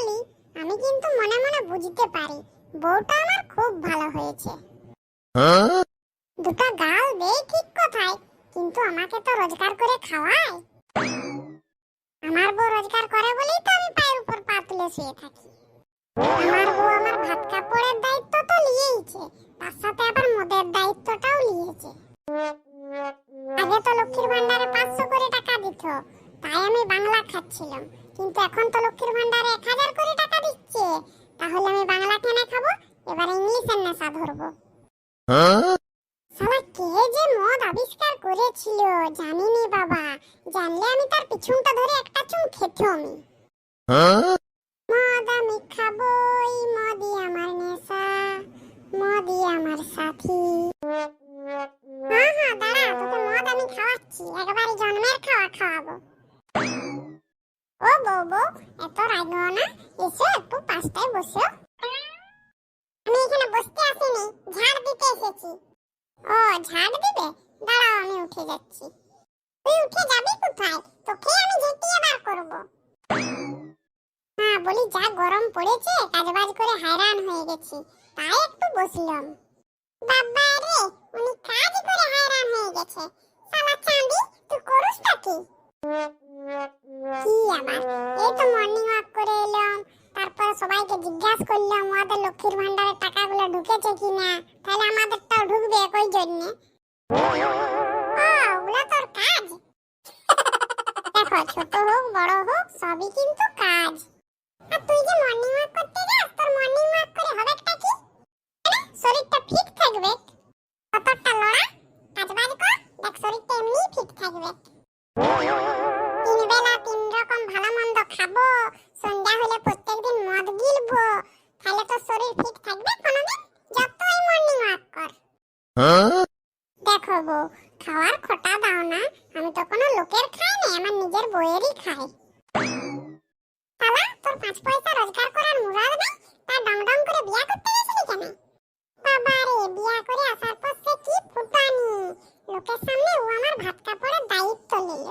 বলি, আমি কিন্তু মনে মনে বুঝতে পারি বউটা আমার খুব ভালো হয়েছে। দুটো গাল দেই ঠিক কথাই, কিন্তু আমাকে তো রোজগার করে খাওয়ায়। আমার বউ রোজগার করে বলেই তো আমি পায়ের উপর পা তুলে শুয়ে থাকি। আমার বউ আমার ভাত কাপড়ের দায়িত্ব তো নিয়েইছে, তার সাথে আবার মদের দায়িত্বটাও নিয়েছে। আগে তো লক্ষ্মীর ভান্ডারে 500 করে টাকা দিত, তাই আমি বাংলা খাচ্ছিলাম। কিন্তু এখন তো লক্ষ্মীর ভান্ডারে 1000 করে টাকা দিচ্ছে, তাহলে আমি বাংলা কেন খাবো? এবার ইংলিশের নেশা ধরবো। শালা কে যে মদ আবিষ্কার করেছিল জানিনি বাবা, জানলে আমি তার পিছনটা ধরে একটা চুম খেতাম। মদ আমি খাবই, মদই আমার নেশা, মদই আমার সাথী। হ্যাঁ হ্যাঁ দাঁড়া, তোকে মদ আমি খাওয়াচ্ছি, একবারই জন্মের খাওয়া খাওয়াবো। ও বউ বউ, এত রাগো না, এসো একটু পাশটায় বসো। আমি এখানে বসতে আসিনি, ঝাড় দিতে এসেছি। ও ঝাড় দিবে? দাঁড়াও আমি উঠে যাচ্ছি। তুই উঠে যাবি কোথায়? তোকে আমি ঝেঁটিয়ে বার করবো। হ্যাঁ বলি, যা গরম পড়েছে কাজবাজ করে হায়রান হয়ে গেছি, তাই একটু বসলাম। বাবা রে, উনি কাজ করে হায়রান হয়ে গেছে। শালা চাঁদি, তুই করুসটা কি? কি আবার, এই তো মর্নিং ওয়াক করে এলাম, তারপর সবাইকে জিজ্ঞাসা করলাম ওদের লক্ষ্মীর ভান্ডারের টাকাগুলো ঢুকেছে কিনা, তাহলে আমাদেরটাও ঢুকবে কই জন্য। ওগুলা তোর কাজ। দেখো, ছোট হোক বড় হোক সবই কিন্তু কাজ। আর তুই যে মর্নিং ওয়াক করতে যাস, তোর মর্নিং ওয়াক করে হবেটা কি? শরীরটা ফিট থাকবে, কতটা লড়া, কাজবাজ কর, দেখ শরীরটা এমনি ফিট থাকবে। 3 বেলা 3 রকম ভালো মন্দ খাবো, সন্ধ্যা হলে প্রত্যেকদিন মদ গিলবো, তাহলে তো শরীর ফিট থাকবে কোনোদিন? যতই মর্নিং ওয়াক কর। দেখো বউ, খাওয়ার খোটা দাও না, আমি তো কোনো লোকের খাই না, আমার নিজের বউয়েরই খাই। শালা, তোর 5 পয়সা রোজগার করার মুরাদ নেই, তা ডং ডং করে বিয়া করতে গেছিলি কেন? বাবা রে, বিয়া করে আসার পর সে কি ফুটানি, লোকের সামনে ও আমার ভাত কাপড়ের দায়িত্ব নিল।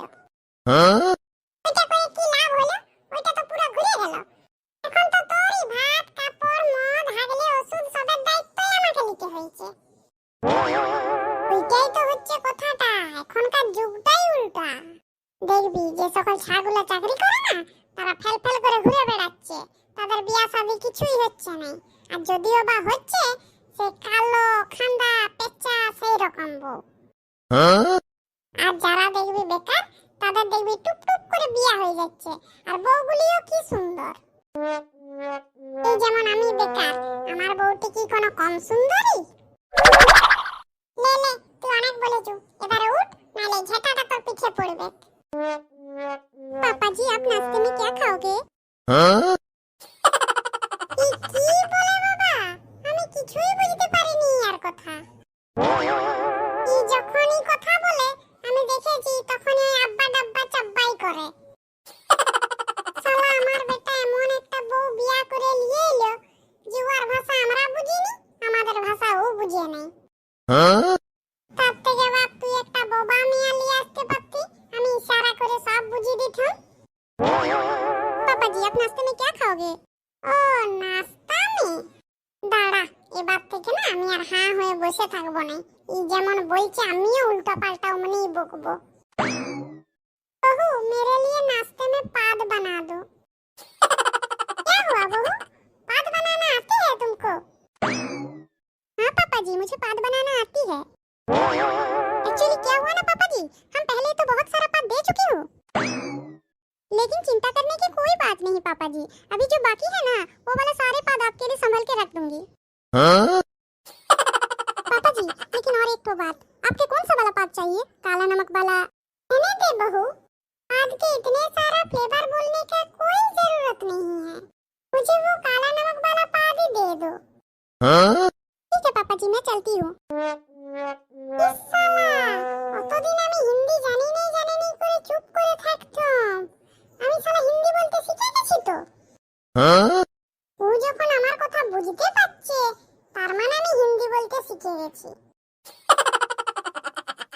ওইটা করে কি লাভ হলো? ওইটা তো পুরো ঘুরে গেল। এখন তো তোরই ভাত কাপড় মদ হাগলে ওষুধ সবের দায়িত্বই আমাকে নিতে হয়েছে। ওইটাই তো হচ্ছে কথাটা, এখনকার যুগটাই উল্টা। দেখবি যে সকল ছাগুলো চাকরি করে না, তারা ফেল ফেল করে ঘুরে বেড়াচ্ছে, তাদের বিয়া শাদী কিছুই হচ্ছে না। আর যদিও বা হচ্ছে, সে কালো খান্দা পেঁচা সেই রকম বউ। আর যারা দেখবি বেকার, তাদের দেখবি টুপ টুপ করে বিয়া হয়ে যাচ্ছে, আর বউগুলিও কি সুন্দর। এই যেমন আমি বেকার, আমার বউটি কি কোনো কম সুন্দরী? লে লে, তুই অনেক বলেছু, এবারে উঠ, নালে ঝেঁটাটা তোর পিছে পড়বে। पापा जी, आप नाश्ते में क्या खाओगे? কি বলে বাবা, আমি কিছুই বুঝতে পারিনি আর কথা। কি যখনই কথা বলে আমি দেখেছি তখনই আব্বা ডাব্বা চাব্বাই করে। শালা আমার বেটা এমন একটা বউ বিয়া করে নিয়ে এলো যে ওর ভাষা আমরা বুঝিনি, আমাদের ভাষা ও বুঝে নাই। তার থেকে বাপ তুই একটা বোবা মিয়া নিয়ে আসতে পারতি, আমি ইশারা করে সব বুঝিয়ে দিতাম। पापा जी, आप नाश्ते में क्या खाओगे? ও নাস্তা में? দাঁড়া, এবার থেকে না আমি আর হাঁ হয়ে বসে থাকবো না, এই যেমন বলছে আমিও উল্টো পাল্টা অমনিই বকবো। बहू, मेरे लिए नाश्ते में पाद बना दो। क्या हुआ बहू, पाद बनाना आती है तुमको? हाँ पापा जी, मुझे पाद बनाना आती है। एक्चुअली क्या हुआ ना पापा जी, हम पहले तो बहुत सारा पाद दे चुकी हूँ, लेकिन चिंता करने की कोई बात नहीं पापा जी, अभी जो बाकी है ना वो वाला सारे पाद आपके लिए संभल के रख दूंगी। पापा जी, लेकिन और एक तो बात, आपके कौन सा वाला पाद चाहिए, काला नमक वाला? रहने दे बहू, पाद के इतने सारा फ्लेवर बोलने का कोई जरूरत नहीं है, मुझे वो काला नमक वाला पाद ही दे दो। ठीक है पापा जी, मैं चलती हूँ। অতদিন আমি হিন্দি জানি নেই করে চুপ করে থাকতাম, আমি শালা হিন্দি বলতে শিখে গেছি তো।